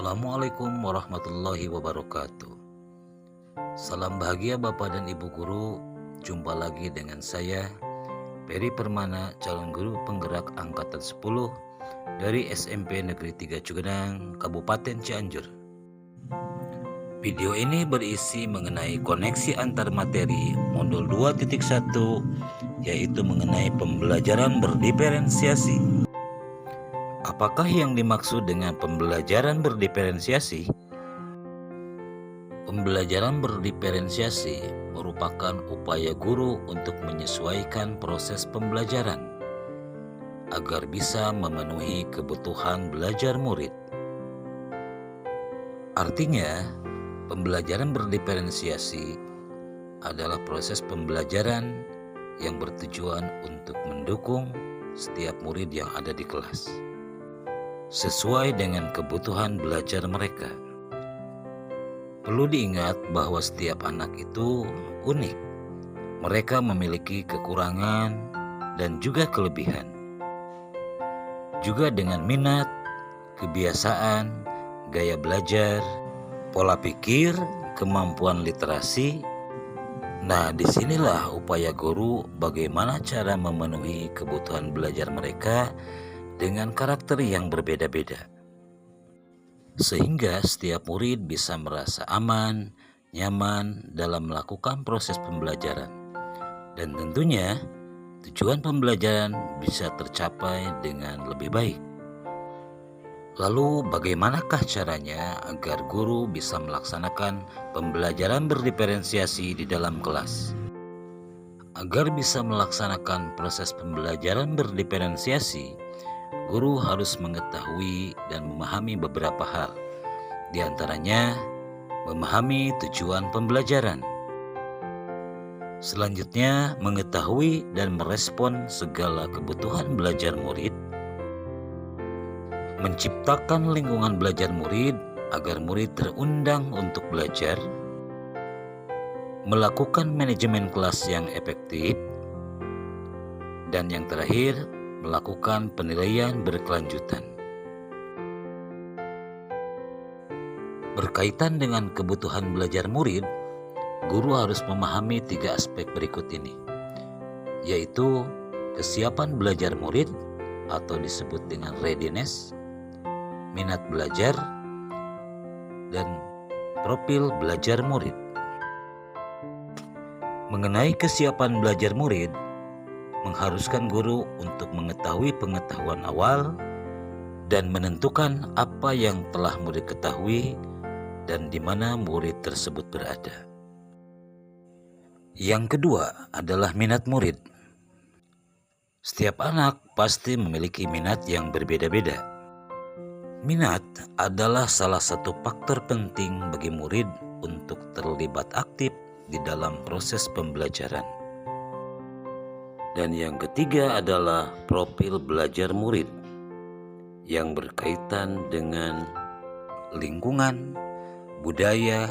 Assalamualaikum warahmatullahi wabarakatuh. Salam bahagia Bapak dan Ibu Guru. Jumpa lagi dengan saya Peri Permana, calon guru penggerak angkatan 10 dari SMP Negeri 3 Cugenang, Kabupaten Cianjur. Video ini berisi mengenai koneksi antar materi modul 2.1, yaitu mengenai pembelajaran berdiferensiasi. Apakah yang dimaksud dengan pembelajaran berdiferensiasi? Pembelajaran berdiferensiasi merupakan upaya guru untuk menyesuaikan proses pembelajaran agar bisa memenuhi kebutuhan belajar murid. Artinya, pembelajaran berdiferensiasi adalah proses pembelajaran yang bertujuan untuk mendukung setiap murid yang ada di kelas sesuai dengan kebutuhan belajar mereka. Perlu diingat bahwa setiap anak itu unik. Mereka memiliki kekurangan dan juga kelebihan. Juga dengan minat, kebiasaan, gaya belajar, pola pikir, kemampuan literasi. Nah, disinilah upaya guru bagaimana cara memenuhi kebutuhan belajar mereka dengan karakter yang berbeda-beda, sehingga setiap murid bisa merasa aman, nyaman dalam melakukan proses pembelajaran. Dan tentunya tujuan pembelajaran bisa tercapai dengan lebih baik. Lalu bagaimanakah caranya agar guru bisa melaksanakan pembelajaran berdiferensiasi di dalam kelas? Agar bisa melaksanakan proses pembelajaran berdiferensiasi, guru harus mengetahui dan memahami beberapa hal. Di antaranya, memahami tujuan pembelajaran. Selanjutnya, mengetahui dan merespon segala kebutuhan belajar murid. Menciptakan lingkungan belajar murid agar murid terundang untuk belajar. Melakukan manajemen kelas yang efektif. Dan yang terakhir, melakukan penilaian berkelanjutan. Berkaitan dengan kebutuhan belajar murid, guru harus memahami 3 aspek berikut ini, yaitu kesiapan belajar murid atau disebut dengan readiness, minat belajar, dan profil belajar murid. Mengenai kesiapan belajar murid, mengharuskan guru untuk mengetahui pengetahuan awal dan menentukan apa yang telah murid ketahui dan di mana murid tersebut berada. Yang kedua adalah minat murid. Setiap anak pasti memiliki minat yang berbeda-beda. Minat adalah salah satu faktor penting bagi murid untuk terlibat aktif di dalam proses pembelajaran. Dan yang ketiga adalah profil belajar murid yang berkaitan dengan lingkungan, budaya,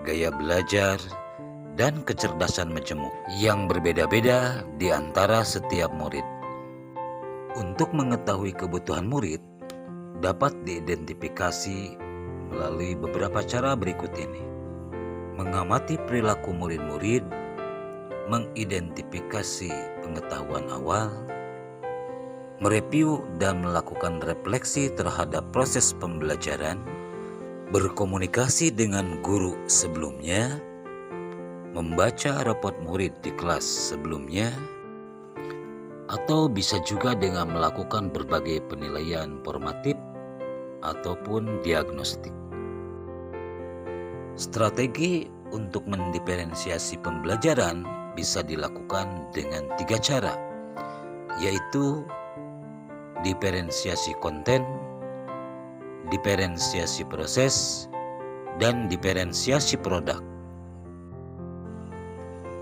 gaya belajar, dan kecerdasan majemuk yang berbeda-beda di antara setiap murid. Untuk mengetahui kebutuhan murid dapat diidentifikasi melalui beberapa cara berikut ini. Mengamati perilaku murid-murid, mengidentifikasi pengetahuan awal, mereview dan melakukan refleksi terhadap proses pembelajaran, berkomunikasi dengan guru sebelumnya, membaca rapot murid di kelas sebelumnya, atau bisa juga dengan melakukan berbagai penilaian formatif ataupun diagnostik. Strategi untuk mendiferensiasi pembelajaran bisa dilakukan dengan 3 cara, yaitu diferensiasi konten, diferensiasi proses, dan diferensiasi produk.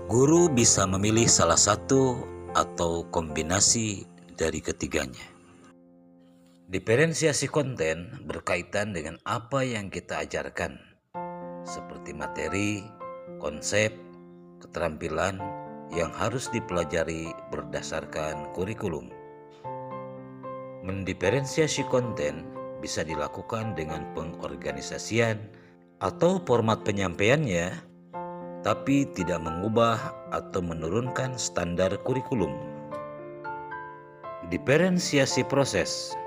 Guru bisa memilih salah satu atau kombinasi dari ketiganya. Diferensiasi konten berkaitan dengan apa yang kita ajarkan, seperti materi, konsep, keterampilan yang harus dipelajari berdasarkan kurikulum. Mendiferensiasi konten bisa dilakukan dengan pengorganisasian atau format penyampaiannya, tapi tidak mengubah atau menurunkan standar kurikulum. Diferensiasi proses,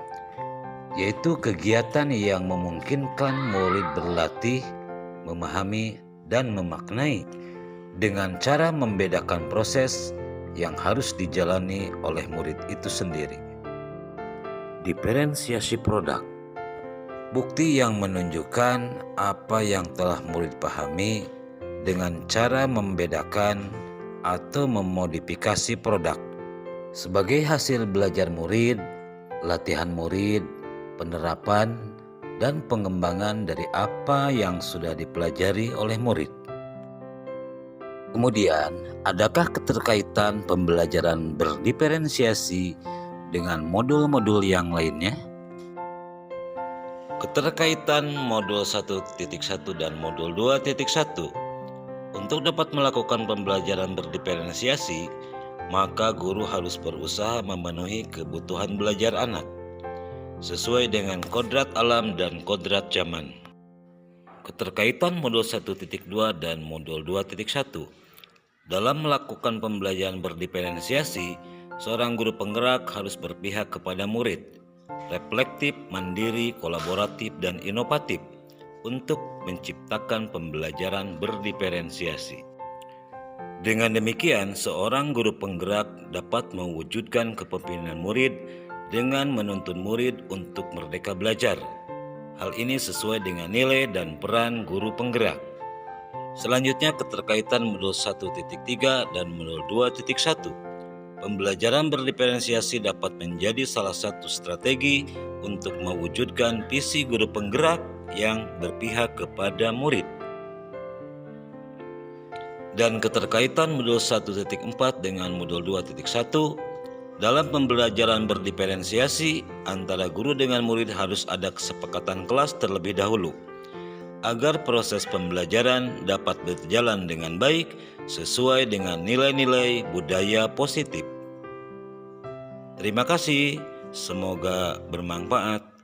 yaitu kegiatan yang memungkinkan murid berlatih, memahami, dan memaknai dengan cara membedakan proses yang harus dijalani oleh murid itu sendiri. Diferensiasi produk, bukti yang menunjukkan apa yang telah murid pahami dengan cara membedakan atau memodifikasi produk sebagai hasil belajar murid, latihan murid, penerapan, dan pengembangan dari apa yang sudah dipelajari oleh murid. Kemudian, adakah keterkaitan pembelajaran berdiferensiasi dengan modul-modul yang lainnya? Keterkaitan modul 1.1 dan modul 2.1. Untuk dapat melakukan pembelajaran berdiferensiasi, maka guru harus berusaha memenuhi kebutuhan belajar anak sesuai dengan kodrat alam dan kodrat zaman. Keterkaitan modul 1.2 dan modul 2.1. Dalam melakukan pembelajaran berdiferensiasi, seorang guru penggerak harus berpihak kepada murid, reflektif, mandiri, kolaboratif, dan inovatif untuk menciptakan pembelajaran berdiferensiasi. Dengan demikian, seorang guru penggerak dapat mewujudkan kepemimpinan murid dengan menuntun murid untuk merdeka belajar. Hal ini sesuai dengan nilai dan peran guru penggerak. Selanjutnya, keterkaitan modul 1.3 dan modul 2.1. Pembelajaran berdiferensiasi dapat menjadi salah satu strategi untuk mewujudkan visi guru penggerak yang berpihak kepada murid. Dan keterkaitan modul 1.4 dengan modul 2.1, dalam pembelajaran berdiferensiasi antara guru dengan murid harus ada kesepakatan kelas terlebih dahulu agar proses pembelajaran dapat berjalan dengan baik sesuai dengan nilai-nilai budaya positif. Terima kasih, semoga bermanfaat.